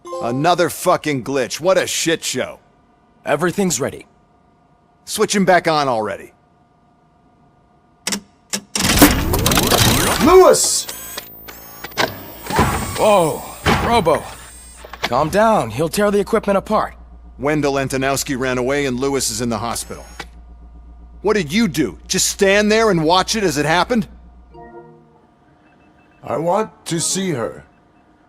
Another fucking glitch. What a shit show. Everything's ready. Switch him back on already. Lewis! Whoa, Robo. Calm down, he'll tear the equipment apart. Wendell Antonowski ran away and Lewis is in the hospital. What did you do? Just stand there and watch it as it happened? I want to see her.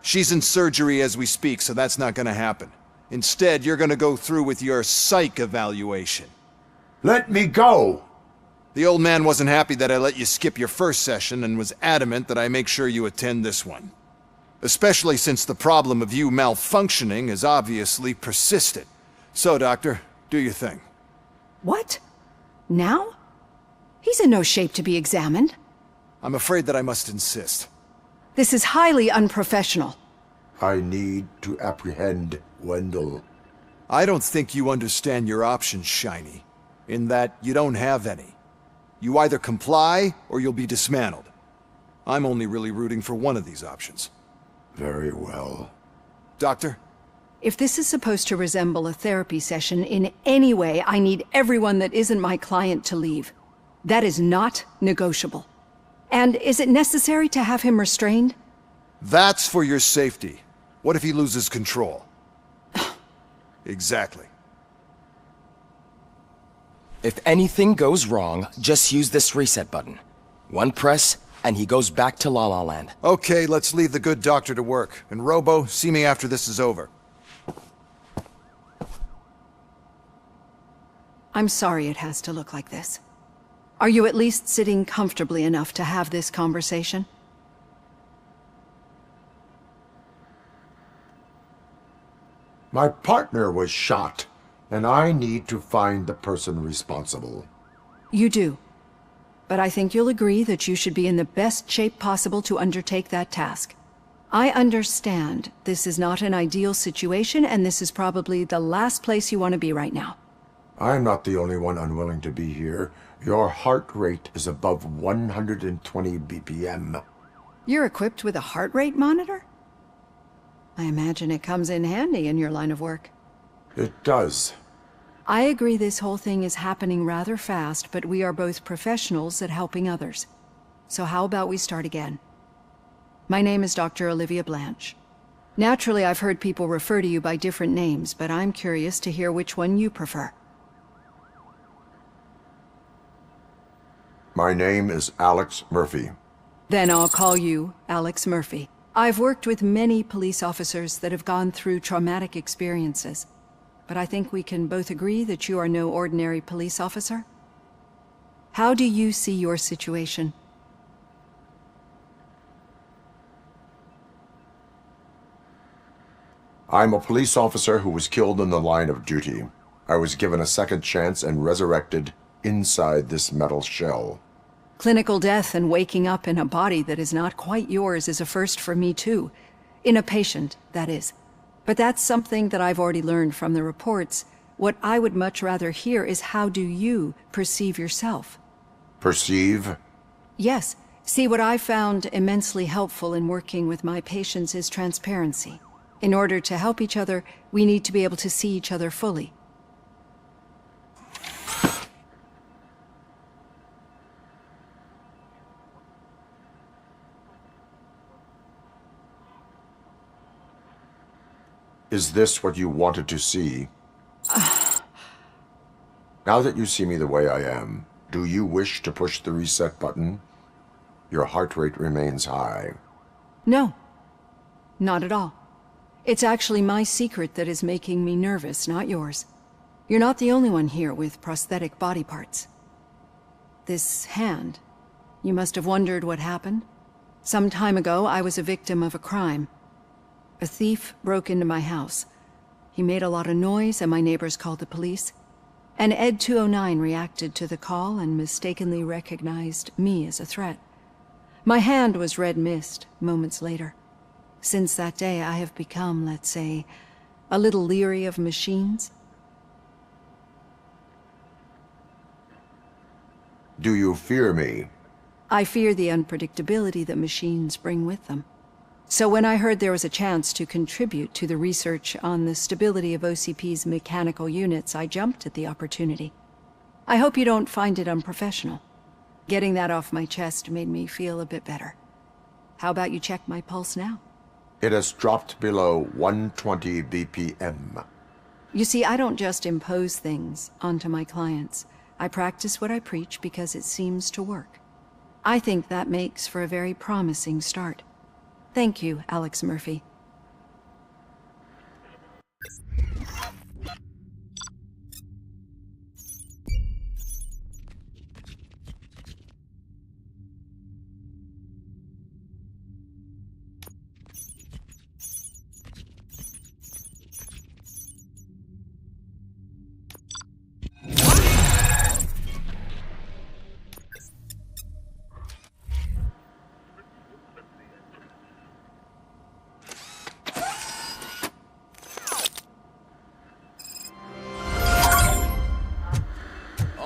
She's in surgery as we speak, so that's not gonna happen. Instead, you're gonna go through with your psych evaluation. Let me go! The old man wasn't happy that I let you skip your first session and was adamant that I make sure you attend this one. Especially since the problem of you malfunctioning is obviously persistent. So, Doctor, do your thing. What? Now? He's in no shape to be examined. I'm afraid that I must insist. This is highly unprofessional. I need to apprehend Wendell. I don't think you understand your options, Shiny. In that you don't have any. You either comply or you'll be dismantled. I'm only really rooting for one of these options. Very well. Doctor? If this is supposed to resemble a therapy session in any way, I need everyone that isn't my client to leave. That is not negotiable. And is it necessary to have him restrained? That's for your safety. What if he loses control? Exactly. If anything goes wrong, just use this reset button. One press, and he goes back to La La Land. Okay, let's leave the good doctor to work. And Robo, see me after this is over. I'm sorry it has to look like this. Are you at least sitting comfortably enough to have this conversation? My partner was shot, and I need to find the person responsible. You do. But I think you'll agree that you should be in the best shape possible to undertake that task. I understand this is not an ideal situation, and this is probably the last place you want to be right now. I'm not the only one unwilling to be here. Your heart rate is above 120 BPM. You're equipped with a heart rate monitor? I imagine it comes in handy in your line of work. It does. I agree this whole thing is happening rather fast, but we are both professionals at helping others. So how about we start again? My name is Dr. Olivia Blanche. Naturally, I've heard people refer to you by different names, but I'm curious to hear which one you prefer. My name is Alex Murphy. Then I'll call you Alex Murphy. I've worked with many police officers that have gone through traumatic experiences, but I think we can both agree that you are no ordinary police officer. How do you see your situation? I'm a police officer who was killed in the line of duty. I was given a second chance and resurrected inside this metal shell. Clinical death and waking up in a body that is not quite yours is a first for me too. In a patient, that is. But that's something that I've already learned from the reports. What I would much rather hear is how do you perceive yourself? Perceive? Yes. See, what I found immensely helpful in working with my patients is transparency. In order to help each other, we need to be able to see each other fully. Is this what you wanted to see? Now that you see me the way I am, do you wish to push the reset button? Your heart rate remains high. No. Not at all. It's actually my secret that is making me nervous, not yours. You're not the only one here with prosthetic body parts. This hand, you must have wondered what happened. Some time ago, I was a victim of a crime. A thief broke into my house. He made a lot of noise and my neighbors called the police. And Ed 209 reacted to the call and mistakenly recognized me as a threat. My hand was red mist moments later. Since that day, I have become, let's say, a little leery of machines. Do you fear me? I fear the unpredictability that machines bring with them. So when I heard there was a chance to contribute to the research on the stability of OCP's mechanical units, I jumped at the opportunity. I hope you don't find it unprofessional. Getting that off my chest made me feel a bit better. How about you check my pulse now? It has dropped below 120 BPM. You see, I don't just impose things onto my clients. I practice what I preach because it seems to work. I think that makes for a very promising start. Thank you, Alex Murphy.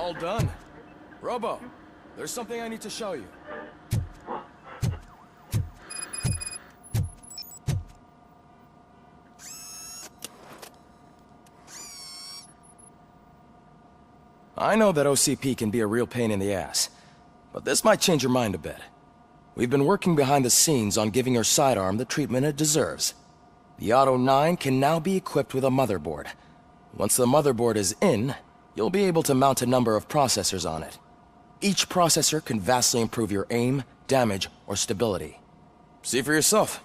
All done. Robo, there's something I need to show you. I know that OCP can be a real pain in the ass, but this might change your mind a bit. We've been working behind the scenes on giving your sidearm the treatment it deserves. The Auto 9 can now be equipped with a motherboard. Once the motherboard is in, you'll be able to mount a number of processors on it. Each processor can vastly improve your aim, damage, or stability. See for yourself.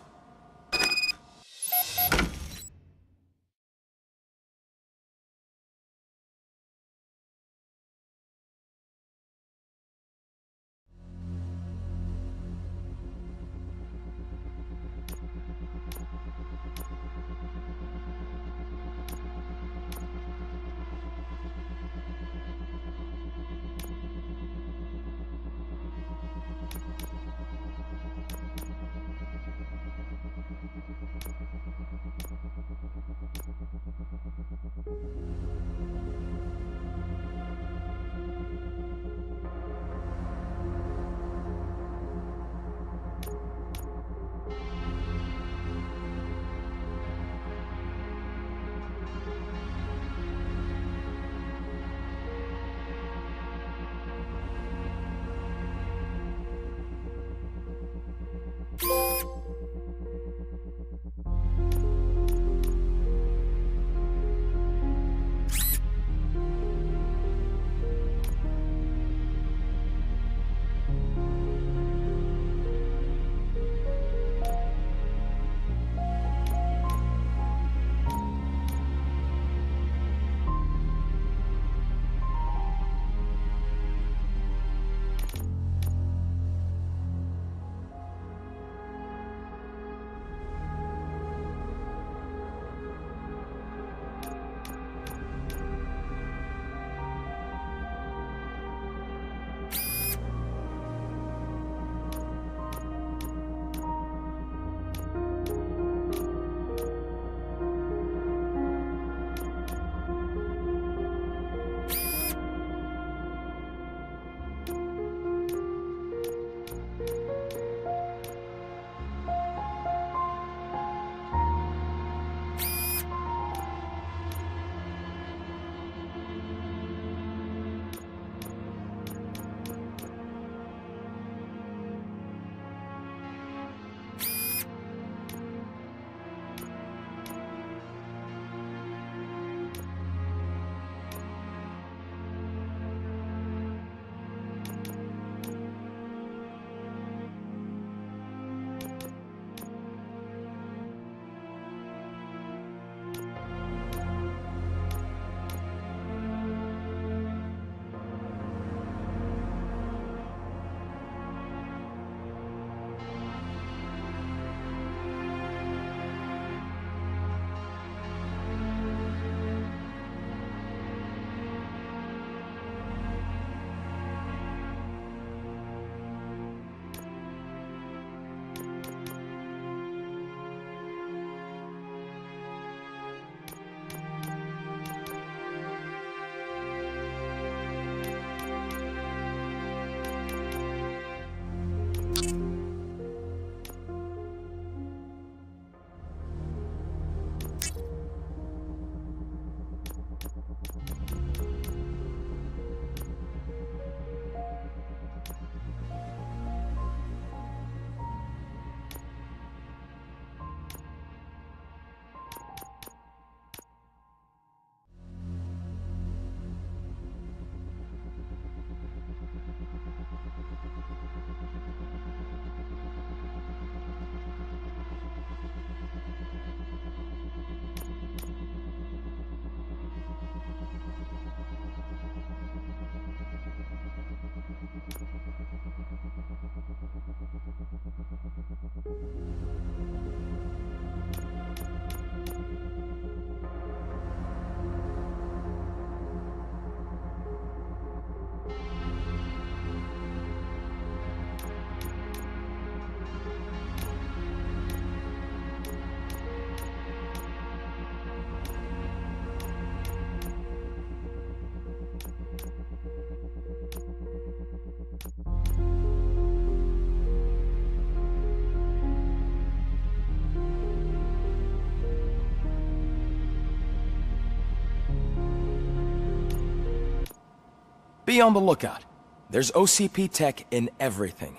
Be on the lookout. There's OCP tech in everything.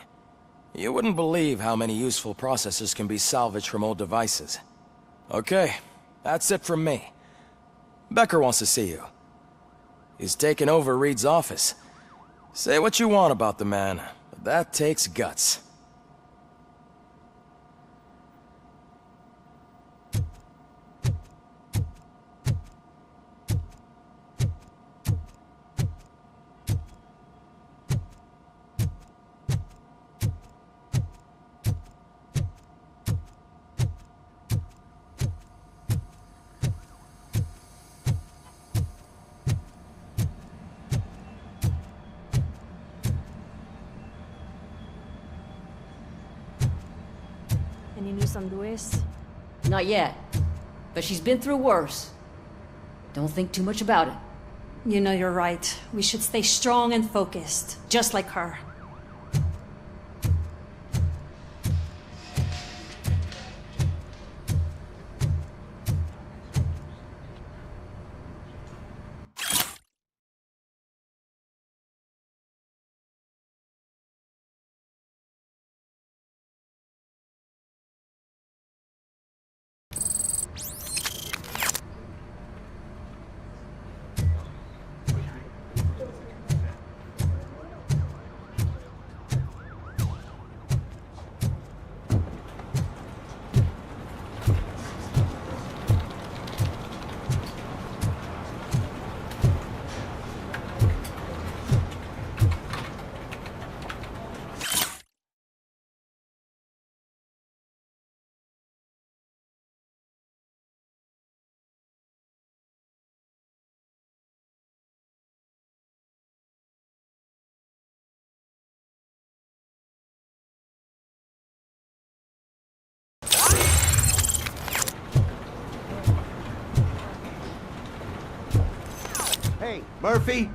You wouldn't believe how many useful processors can be salvaged from old devices. Okay, that's it from me. Becker wants to see you. He's taken over Reed's office. Say what you want about the man, but that takes guts. Any news on Luis? Not yet. But she's been through worse. Don't think too much about it. You know you're right. We should stay strong and focused, just like her. Hey, Murphy,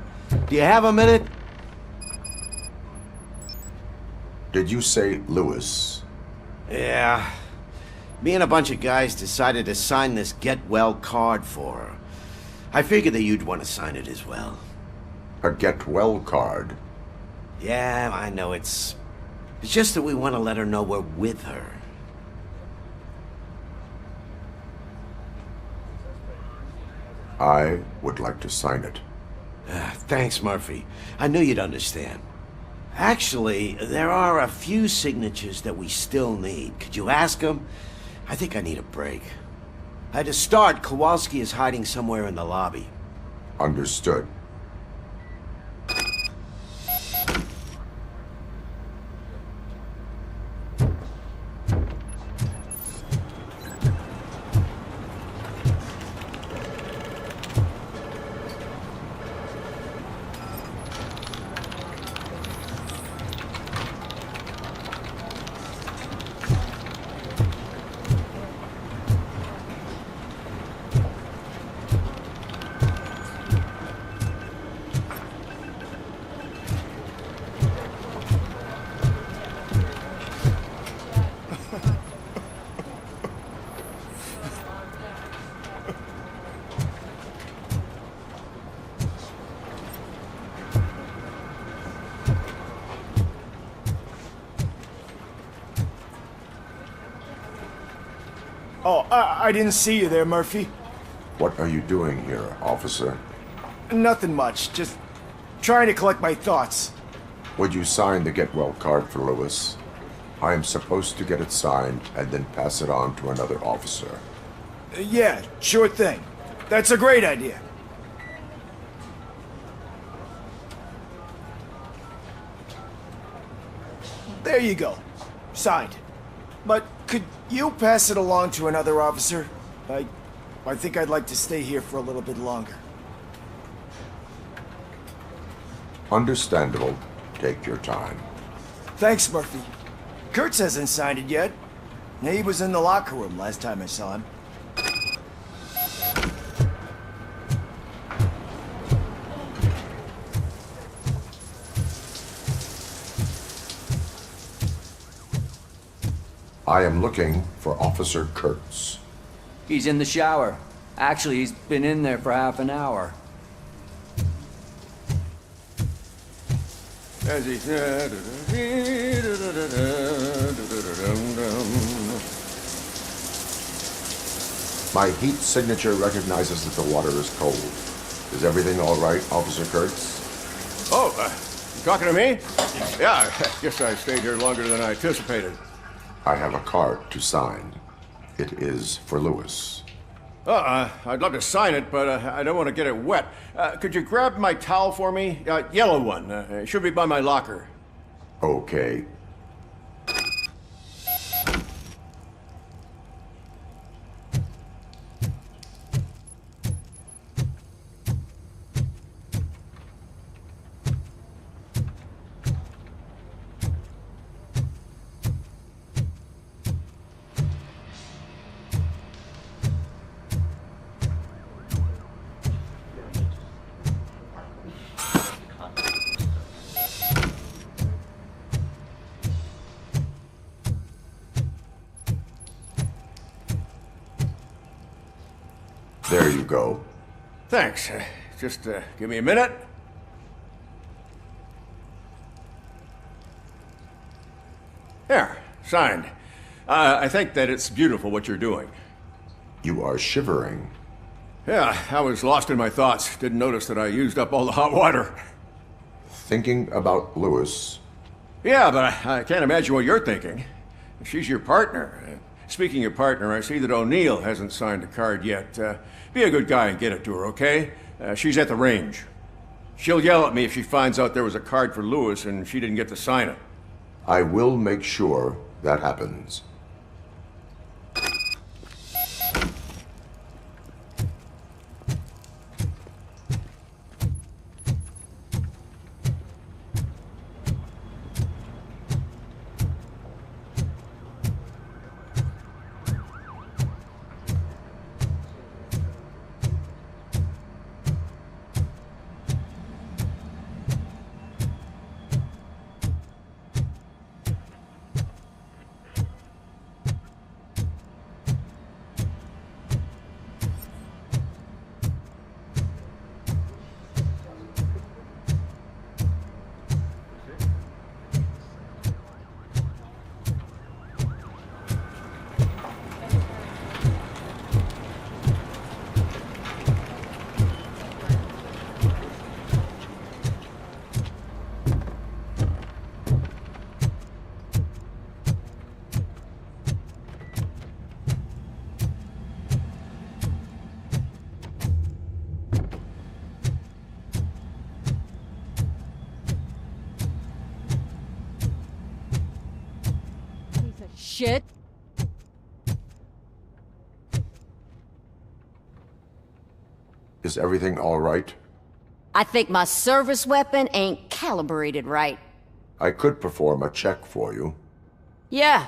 do you have a minute? Did you say Lewis? Yeah. Me and a bunch of guys decided to sign this get well card for her. I figured that you'd want to sign it as well. A get well card? Yeah, I know it's just that we want to let her know we're with her. I would like to sign it. Thanks, Murphy. I knew you'd understand. Actually, there are a few signatures that we still need. Could you ask them? I think I need a break. To start, Kowalski is hiding somewhere in the lobby. Understood. Oh, I didn't see you there, Murphy. What are you doing here, officer? Nothing much, just trying to collect my thoughts. Would you sign the get well card for Lewis? I am supposed to get it signed and then pass it on to another officer. Yeah, sure thing. That's a great idea. There you go. Signed. But could you pass it along to another officer? I think I'd like to stay here for a little bit longer. Understandable. Take your time. Thanks, Murphy. Kurtz hasn't signed it yet. He was in the locker room last time I saw him. I am looking for Officer Kurtz. He's in the shower. Actually, he's been in there for half an hour. As he said. My heat signature recognizes that the water is cold. Is everything all right, Officer Kurtz? Oh, you talking to me? Yeah, I guess I stayed here longer than I anticipated. I have a card to sign. It is for Lewis. I'd love to sign it, but I don't want to get it wet. Could you grab my towel for me? Yellow one. It should be by my locker. Okay. There you go. Thanks. Just give me a minute. There, signed. I think that it's beautiful what you're doing. You are shivering. Yeah, I was lost in my thoughts. Didn't notice that I used up all the hot water. Thinking about Lewis. Yeah, but I can't imagine what you're thinking. She's your partner. Speaking of partner, I see that O'Neill hasn't signed a card yet. Be a good guy and get it to her, okay? She's at the range. She'll yell at me if she finds out there was a card for Lewis and she didn't get to sign it. I will make sure that happens. Shit. Is everything all right? I think my service weapon ain't calibrated right. I could perform a check for you. Yeah.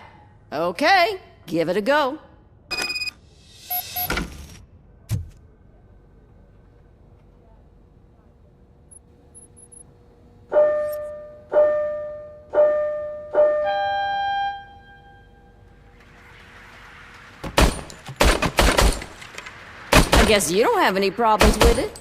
Okay. Give it a go. I guess you don't have any problems with it.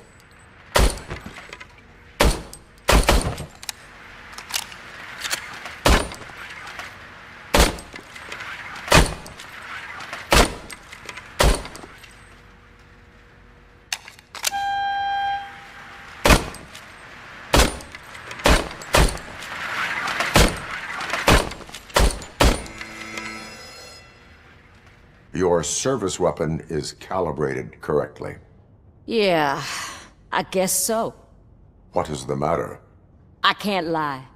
your service weapon is calibrated correctly. Yeah, I guess so. What is the matter? I can't lie.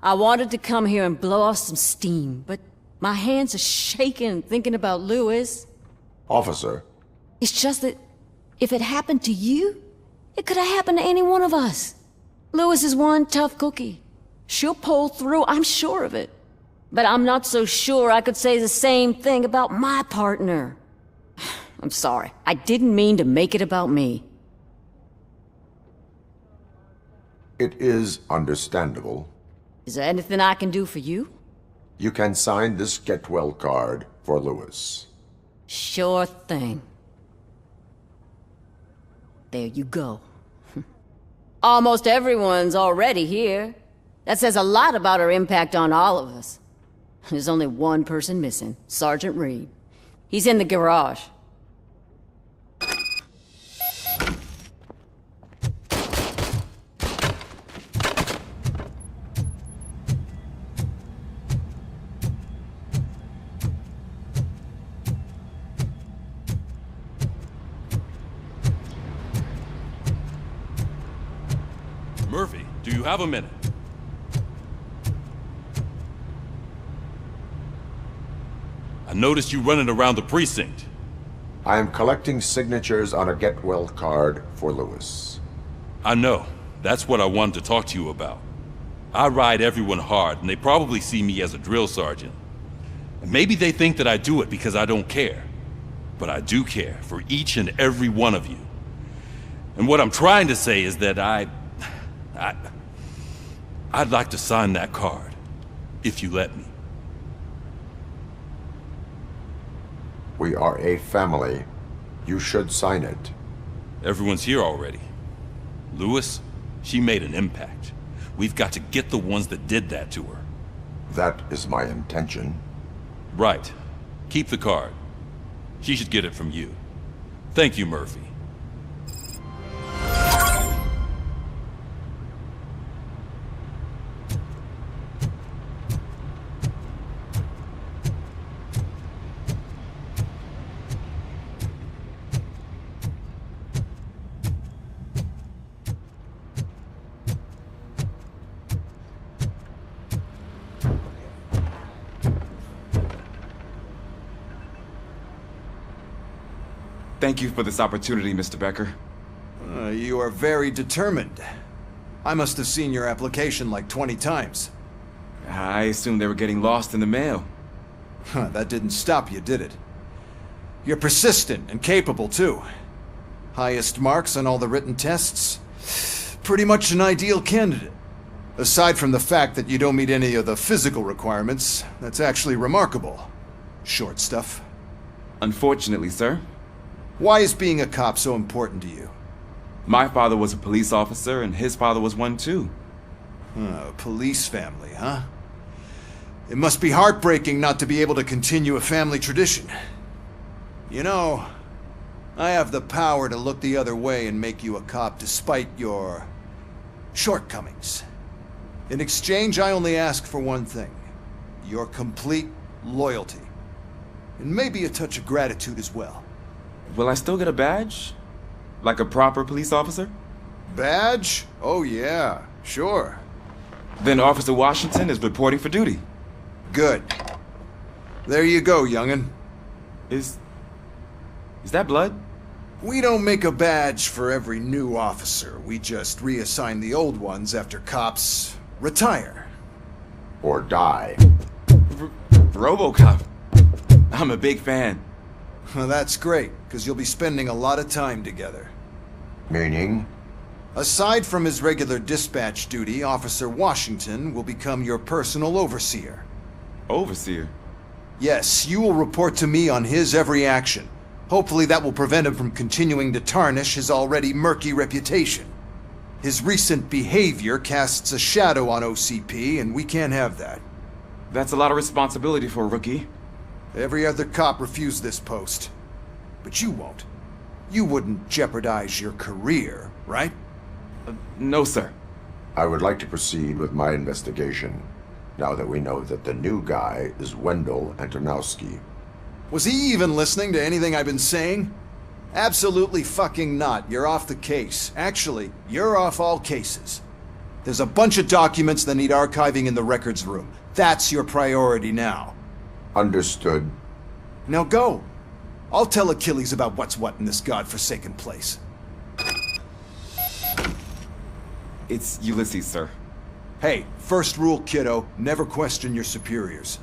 I wanted to come here and blow off some steam, but my hands are shaking thinking about Lewis. Officer, It's just that if it happened to you, it could have happened to any one of us. Lewis is one tough cookie. She'll pull through, I'm sure of it. But I'm not so sure I could say the same thing about my partner. I'm sorry. I didn't mean to make it about me. it is understandable. Is there anything I can do for you? You can sign this get well card for Lewis. Sure thing. There you go. Almost everyone's already here. That says a lot about her impact on all of us. There's only one person missing, Sergeant Reed. He's in the garage. Murphy, do you have a minute? I noticed you running around the precinct. I am collecting signatures on a get well card for Lewis. I know. That's what I wanted to talk to you about. I ride everyone hard, and they probably see me as a drill sergeant. And maybe they think that I do it because I don't care. But I do care for each and every one of you. And what I'm trying to say is that I'd like to sign that card, if you let me. We are a family. You should sign it. Everyone's here already. Lewis, she made an impact. We've got to get the ones that did that to her. That is my intention. Right. Keep the card. She should get it from you. Thank you, Murphy. Thank you for this opportunity, Mr. Becker. You are very determined. I must have seen your application like 20 times. I assumed they were getting lost in the mail. That didn't stop you, did it? You're persistent and capable, too. Highest marks on all the written tests. Pretty much an ideal candidate. Aside from the fact that you don't meet any of the physical requirements, that's actually remarkable. Short stuff. Unfortunately, sir. Why is being a cop so important to you? My father was a police officer, and his father was one too. A police family, huh? It must be heartbreaking not to be able to continue a family tradition. You know, I have the power to look the other way and make you a cop despite your shortcomings. In exchange, I only ask for one thing. Your complete loyalty. And maybe a touch of gratitude as well. Will I still get a badge? Like a proper police officer? Badge? Oh yeah, sure. Then Officer Washington is reporting for duty. Good. There you go, young'un. Is that blood? We don't make a badge for every new officer. We just reassign the old ones after cops retire. Or die. RoboCop. I'm a big fan. Well, that's great, because you'll be spending a lot of time together. Meaning? Aside from his regular dispatch duty, Officer Washington will become your personal overseer. Overseer? Yes, you will report to me on his every action. Hopefully that will prevent him from continuing to tarnish his already murky reputation. His recent behavior casts a shadow on OCP, and we can't have that. That's a lot of responsibility for a rookie. Every other cop refused this post. But you won't. You wouldn't jeopardize your career, right? No, sir. I would like to proceed with my investigation, now that we know that the new guy is Wendell Antonowski. Was he even listening to anything I've been saying? Absolutely fucking not. You're off the case. Actually, you're off all cases. There's a bunch of documents that need archiving in the records room. That's your priority now. Understood. Now go. I'll tell Achilles about what's what in this godforsaken place. It's Ulysses, sir. Hey, first rule, kiddo, never question your superiors.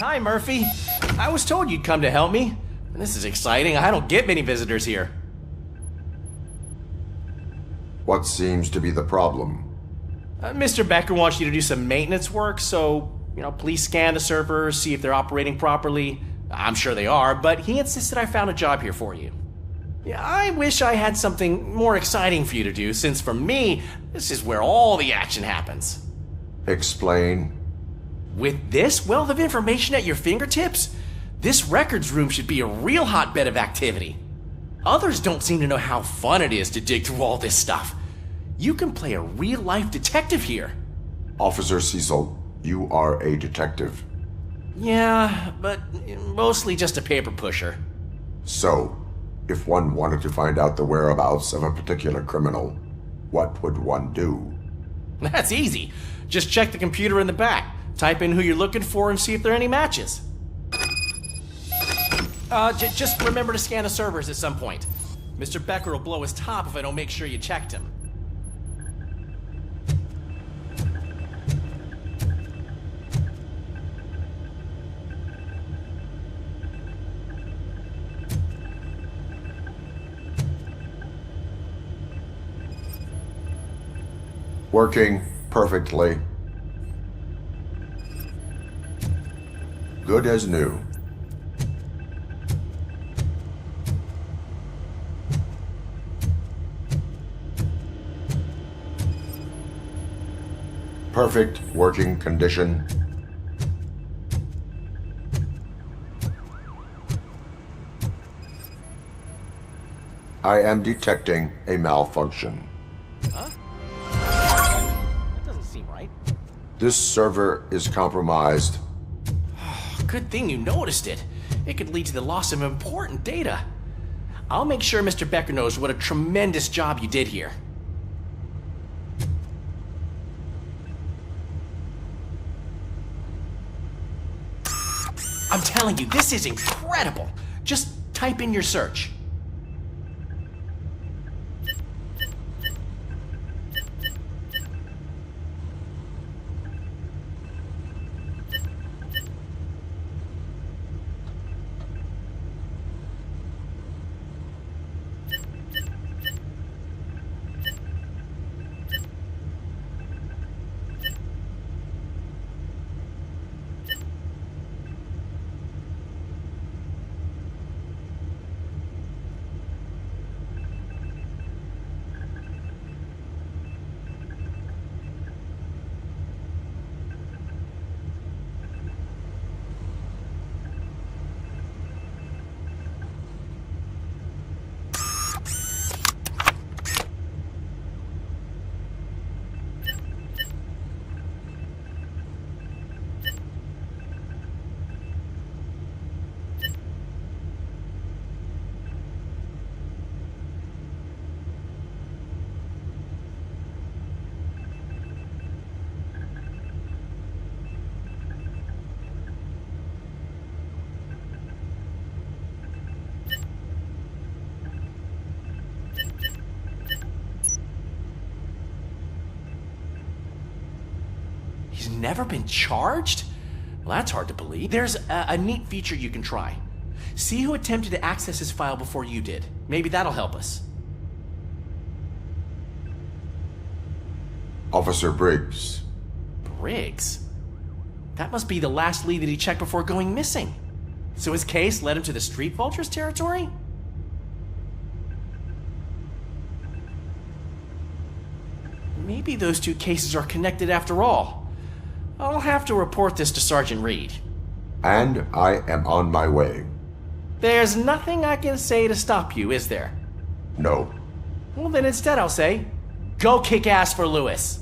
Hi, Murphy. I was told you'd come to help me. This is exciting. I don't get many visitors here. What seems to be the problem? Mr. Becker wants you to do some maintenance work, so, please scan the servers, see if they're operating properly. I'm sure they are, but he insisted I found a job here for you. Yeah, I wish I had something more exciting for you to do, since for me, this is where all the action happens. Explain. With this wealth of information at your fingertips, this records room should be a real hotbed of activity. Others don't seem to know how fun it is to dig through all this stuff. You can play a real-life detective here. Officer Cecil, you are a detective. Yeah, but mostly just a paper pusher. So, if one wanted to find out the whereabouts of a particular criminal, what would one do? That's easy. Just check the computer in the back. Type in who you're looking for and see if there are any matches. Just remember to scan the servers at some point. Mr. Becker will blow his top if I don't make sure you checked him. Working perfectly. Good as new. Perfect working condition. I am detecting a malfunction. Huh? That doesn't seem right. This server is compromised. Good thing you noticed it. It could lead to the loss of important data. I'll make sure Mr. Becker knows what a tremendous job you did here. I'm telling you, this is incredible. Just type in your search. never been charged? Well, that's hard to believe. There's a neat feature you can try. See who attempted to access his file before you did. Maybe that'll help us. Officer Briggs. Briggs? That must be the last lead that he checked before going missing. So his case led him to the Street Vultures territory? Maybe those two cases are connected after all. I'll have to report this to Sergeant Reed. And I am on my way. There's nothing I can say to stop you, is there? No. Well, then instead I'll say, go kick ass for Lewis.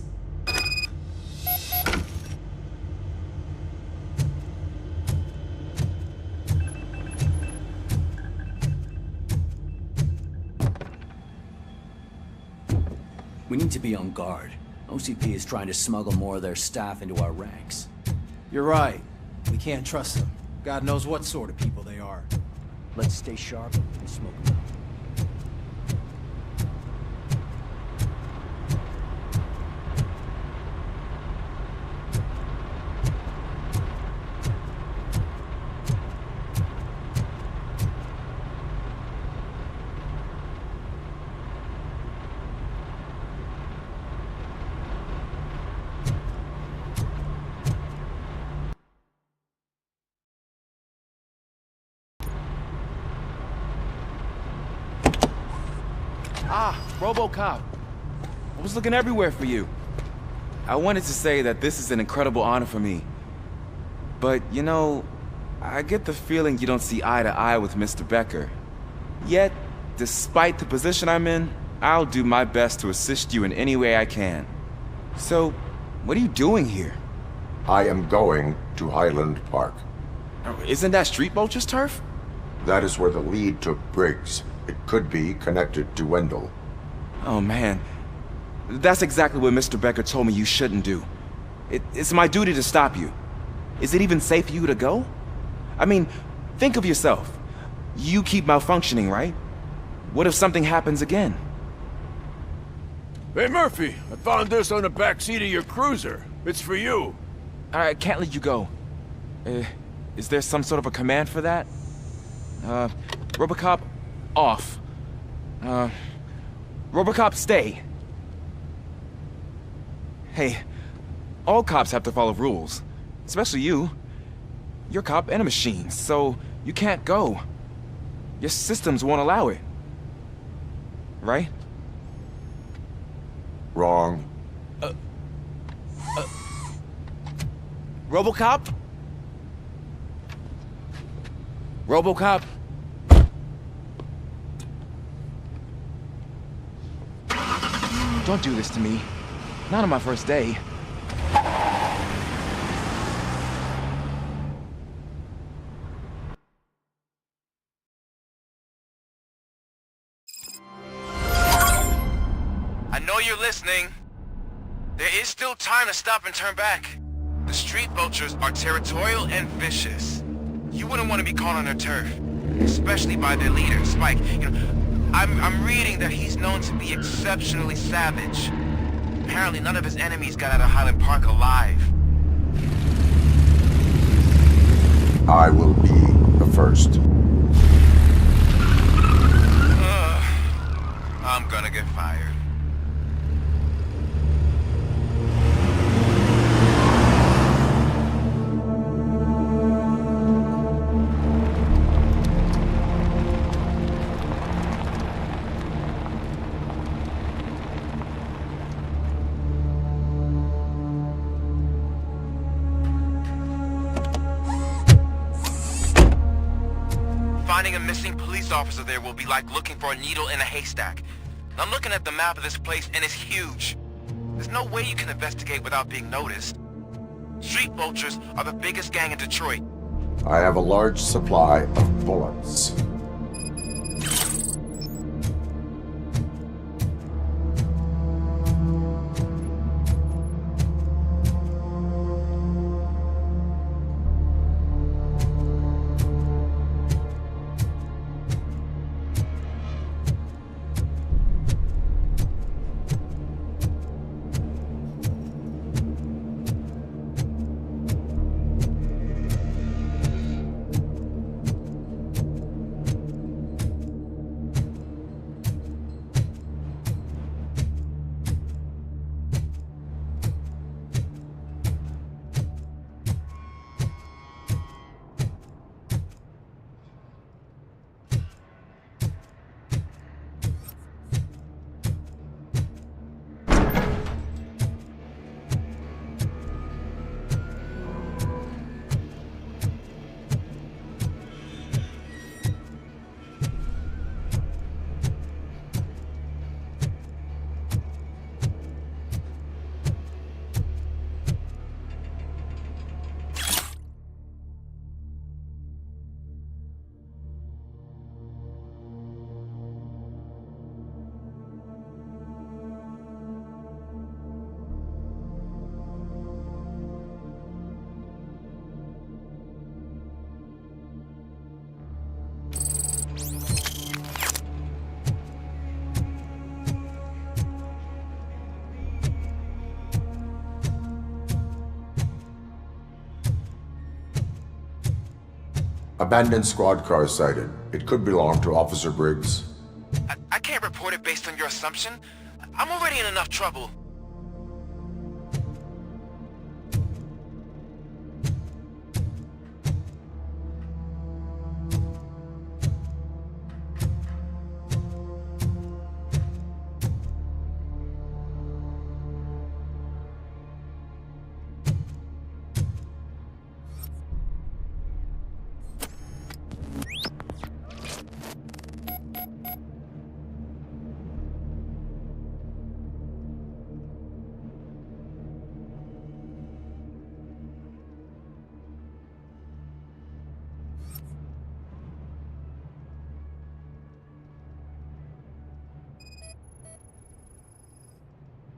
We need to be on guard. OCP is trying to smuggle more of their staff into our ranks. You're right. We can't trust them. God knows what sort of people they are. Let's stay sharp and smoke them out. Ah, RoboCop. I was looking everywhere for you. I wanted to say that this is an incredible honor for me. But, you know, I get the feeling you don't see eye to eye with Mr. Becker. Yet, despite the position I'm in, I'll do my best to assist you in any way I can. So, what are you doing here? I am going to Highland Park. Isn't that Street Vulture's turf? That is where the lead took Briggs. It could be connected to Wendell. Oh man, that's exactly what Mr. Becker told me you shouldn't do. It's my duty to stop you. Is it even safe for you to go? I mean, think of yourself. You keep malfunctioning, right? What if something happens again? Hey Murphy, I found this on the back seat of your cruiser. It's for you. I can't let you go. Is there some sort of a command for that? RoboCop, off. RoboCop, stay. Hey, all cops have to follow rules. Especially you. You're a cop and a machine, so you can't go. Your systems won't allow it. Right? Wrong. RoboCop? RoboCop? Don't do this to me. Not on my first day. I know you're listening. There is still time to stop and turn back. The Street Vultures are territorial and vicious. You wouldn't want to be caught on their turf, especially by their leader, Spike. You know, I'm reading that he's known to be exceptionally savage. Apparently none of his enemies got out of Highland Park alive. I will be the first. I'm gonna get fired. Finding a missing police officer there will be like looking for a needle in a haystack. I'm looking at the map of this place and it's huge. There's no way you can investigate without being noticed. Street Vultures are the biggest gang in Detroit. I have a large supply of bullets. Abandoned squad car sighted. It could belong to Officer Briggs. I can't report it based on your assumption. I'm already in enough trouble.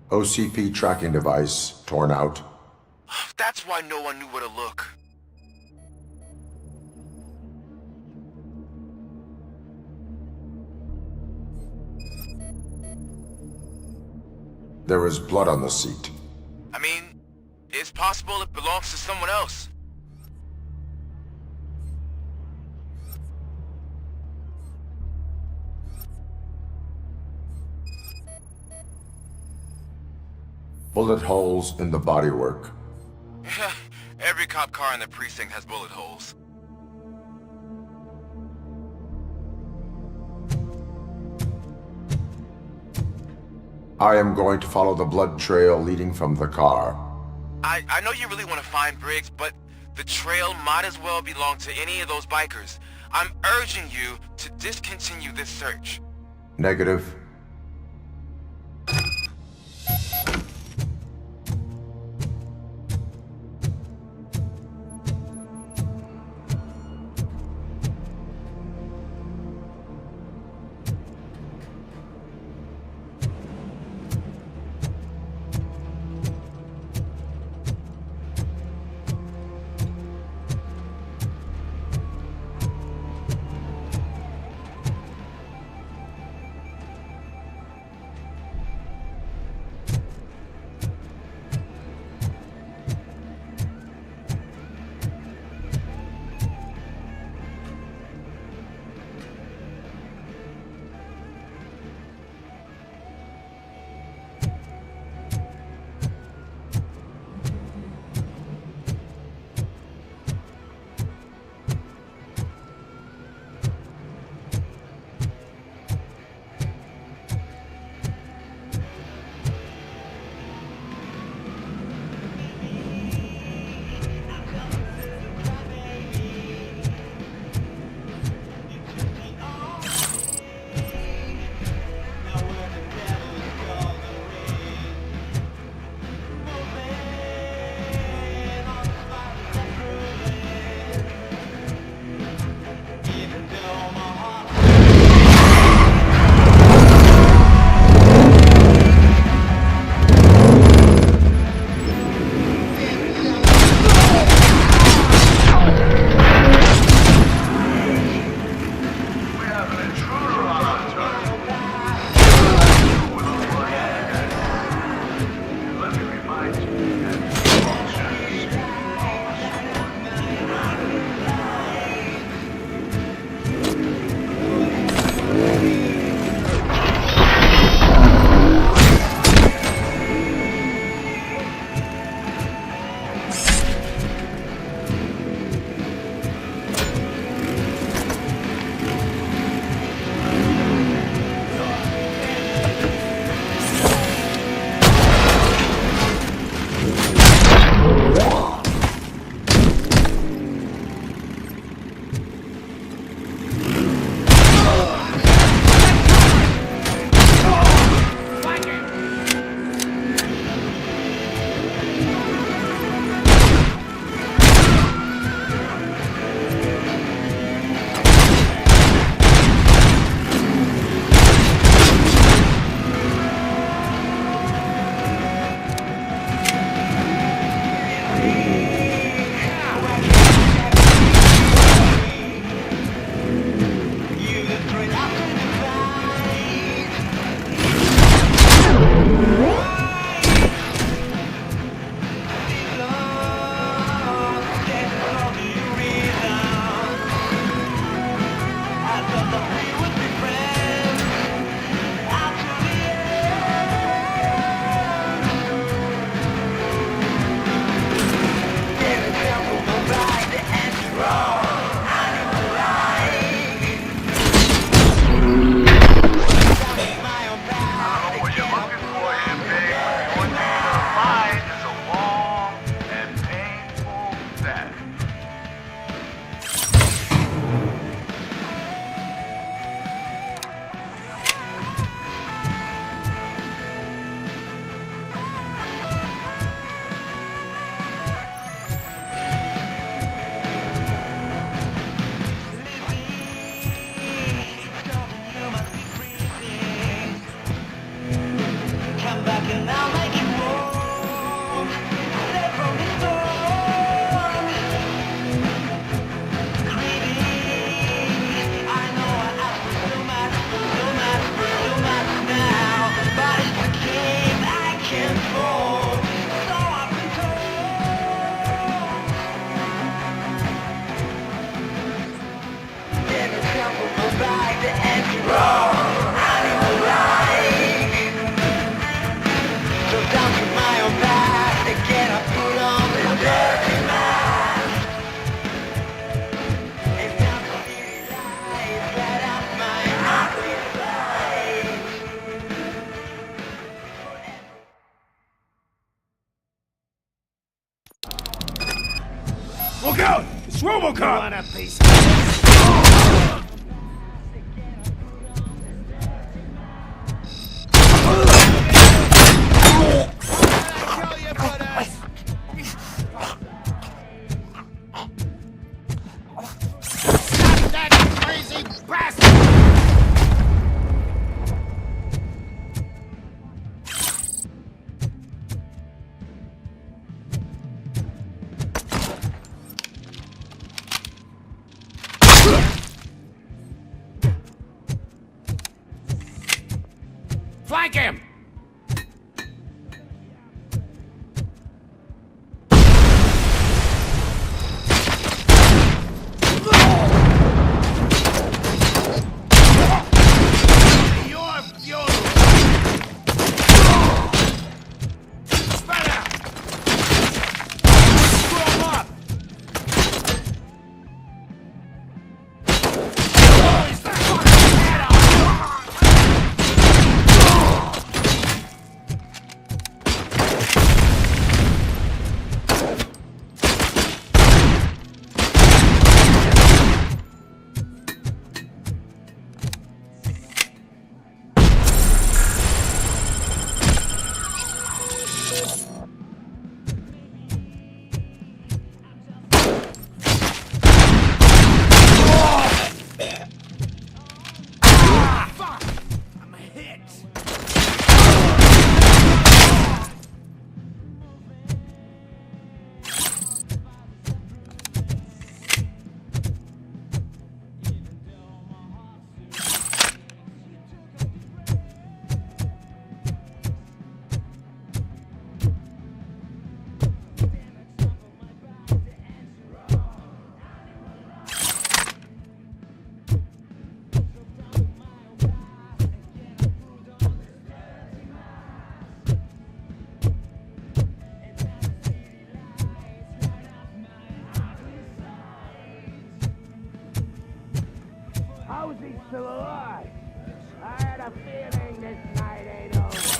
OCP tracking device torn out. That's why no one knew where to look. There is blood on the seat. I mean, it's possible it belongs to someone else. Bullet holes in the bodywork. Every cop car in the precinct has bullet holes. I am going to follow the blood trail leading from the car. I know you really want to find Briggs, but the trail might as well belong to any of those bikers. I'm urging you to discontinue this search. Negative. Look out! It's RoboCop! Want a piece Flank him! How is he still alive? I had a feeling this night ain't over.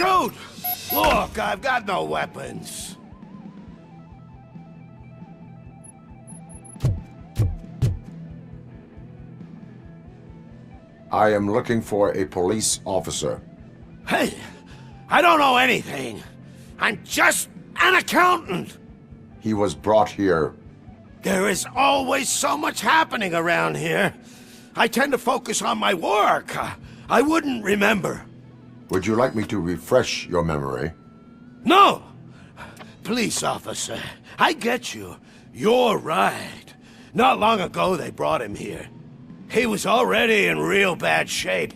Shoot! Look, I've got no weapons. I am looking for a police officer. Hey, I don't know anything. I'm just an accountant. He was brought here. There is always so much happening around here. I tend to focus on my work. I wouldn't remember. Would you like me to refresh your memory? No! Police officer, I get you. You're right. Not long ago they brought him here. He was already in real bad shape.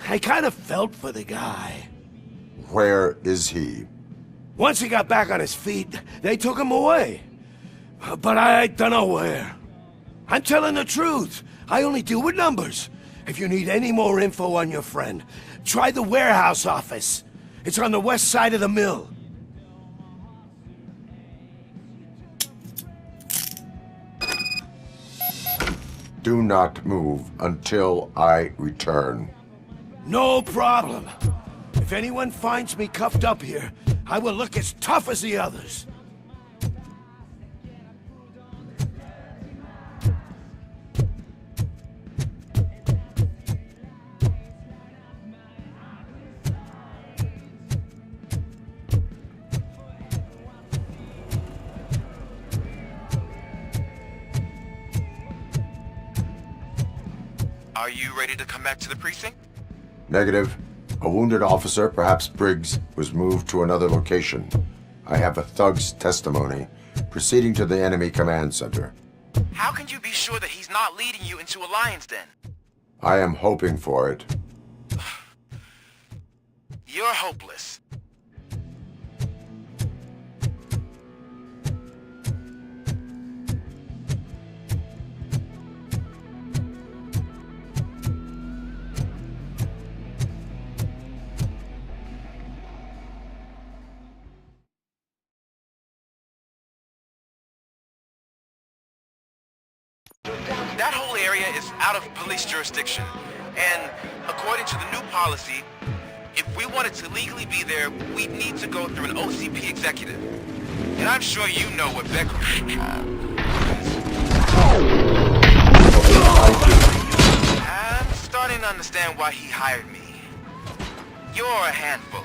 I kind of felt for the guy. Where is he? Once he got back on his feet, they took him away. But I don't know where. I'm telling the truth. I only deal with numbers. If you need any more info on your friend, try the warehouse office. It's on the west side of the mill. Do not move until I return. No problem. If anyone finds me cuffed up here, I will look as tough as the others. Are you ready to come back to the precinct? Negative. A wounded officer, perhaps Briggs, was moved to another location. I have a thug's testimony, proceeding to the enemy command center. How can you be sure that he's not leading you into a lion's den? I am hoping for it. You're hopeless. That whole area is out of police jurisdiction, and according to the new policy, if we wanted to legally be there, we'd need to go through an OCP executive. And I'm sure you know what Becker... I'm starting to understand why he hired me. You're a handful.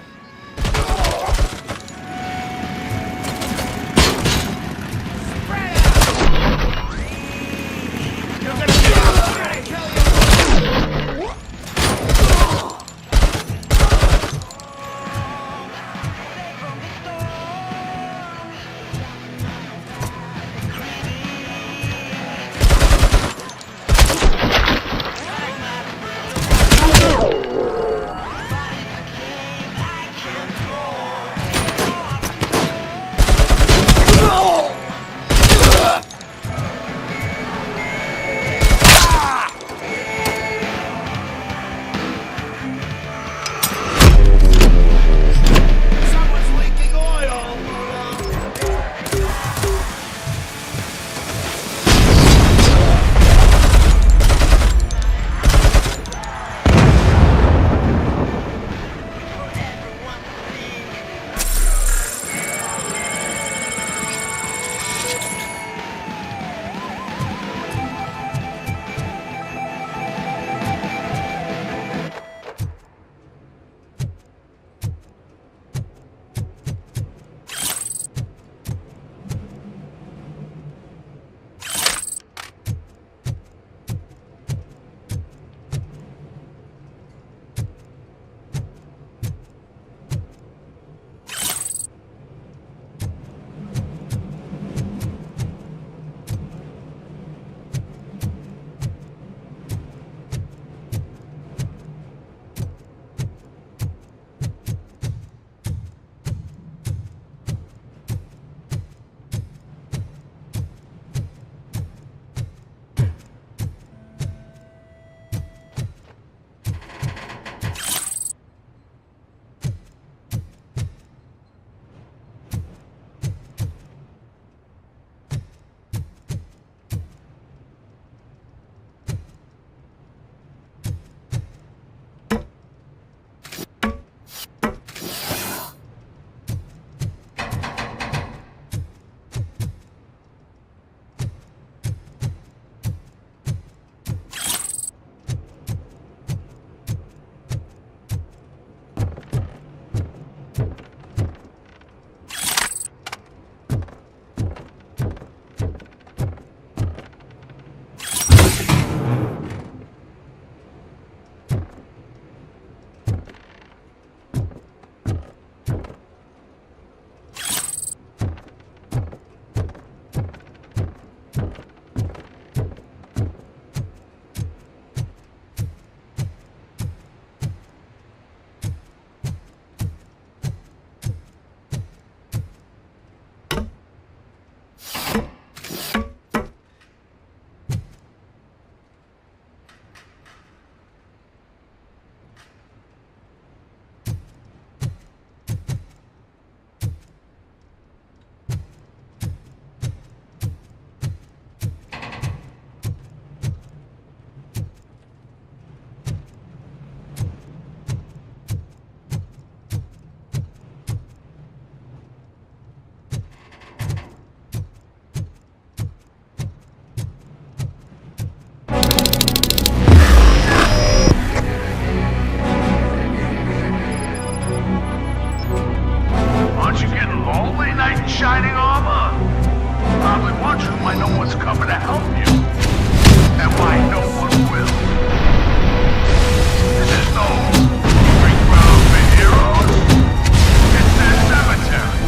shining armor. Probably wondering why no one's coming to help you. And why no one will. This is no proving ground for heroes. It's their cemetery.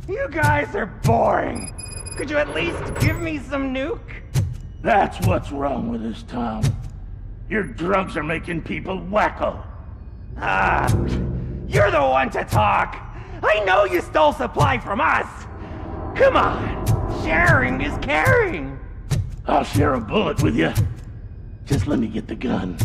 You guys are boring. Could you at least give me some nuke? That's what's wrong with this town. Your drugs are making people wacko. Ah, you're the one to talk. I know you stole supply from us. Come on, sharing is caring. I'll share a bullet with you. Just let me get the gun.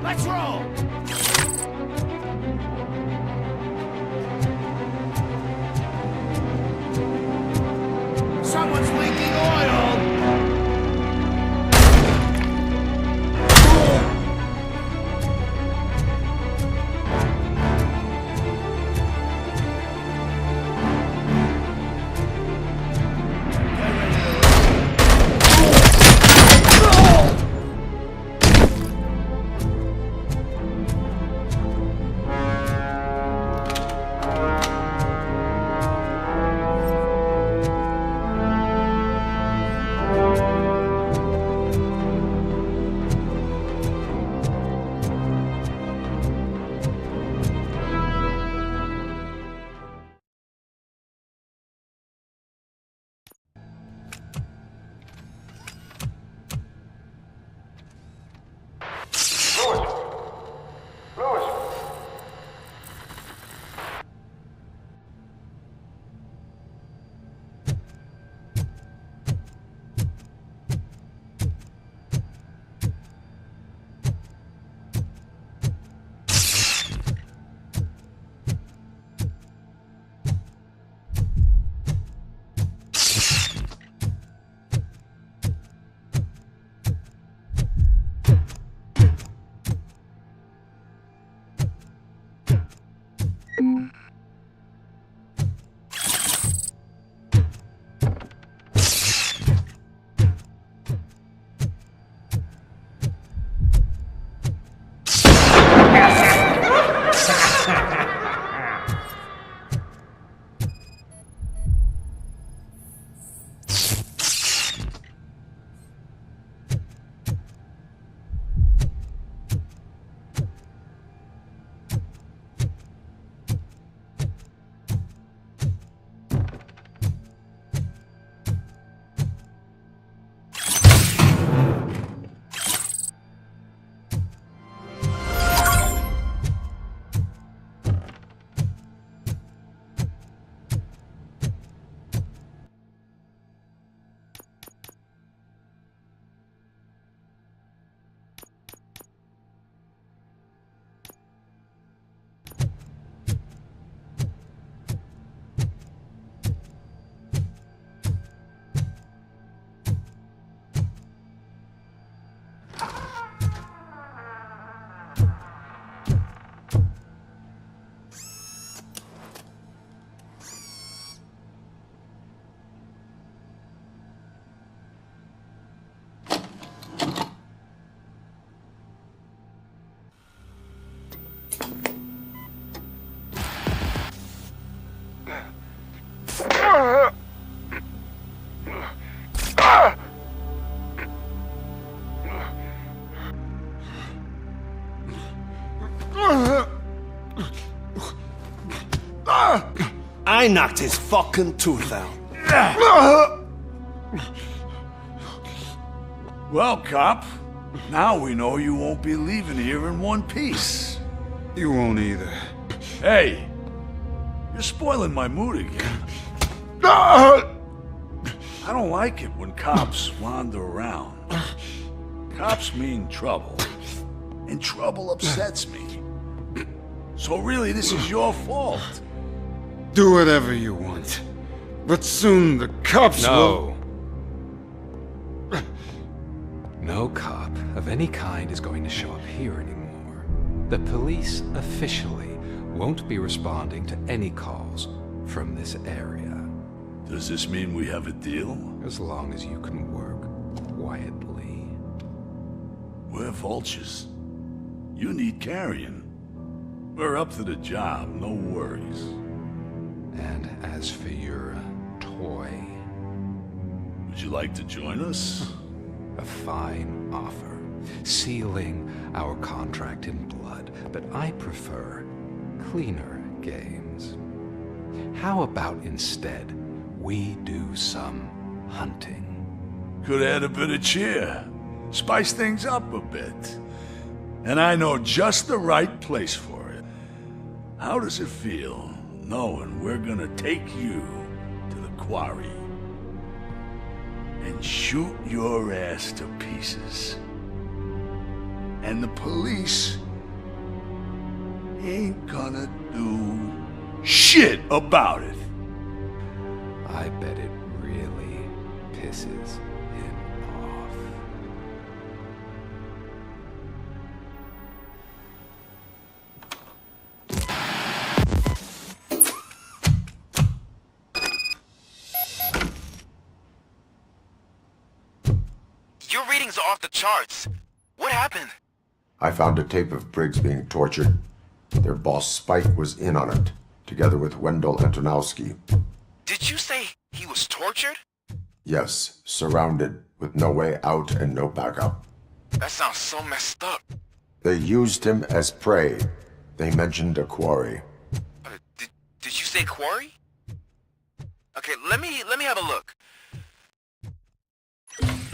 Let's roll! Someone's leaking oil! I knocked his fucking tooth out. Well, cop, now we know you won't be leaving here in one piece. You won't either. Hey, you're spoiling my mood again. I don't like it when cops wander around. Cops mean trouble, and trouble upsets me. So really, this is your fault. Do whatever you want. But soon the cops will... No cop of any kind is going to show up here anymore. The police officially won't be responding to any calls from this area. Does this mean we have a deal? As long as you can work quietly. We're vultures. You need carrion. We're up to the job, no worries. And as for your toy... Would you like to join us? A fine offer, sealing our contract in blood, but I prefer cleaner games. How about instead we do some hunting? Could add a bit of cheer, spice things up a bit. And I know just the right place for it. How does it feel knowing we're gonna take you to the quarry and shoot your ass to pieces? And the police ain't gonna do shit about it. I bet it really pisses him off. Your readings are off the charts. What happened? I found a tape of Briggs being tortured. Their boss Spike was in on it, together with Wendell Antonowski. Did you say he was tortured? Yes, surrounded, with no way out and no backup. That sounds so messed up. They used him as prey. They mentioned a quarry. Did you say quarry? Okay, let me have a look.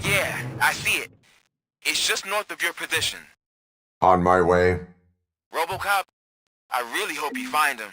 Yeah, I see it. It's just north of your position. On my way. RoboCop, I really hope you find him.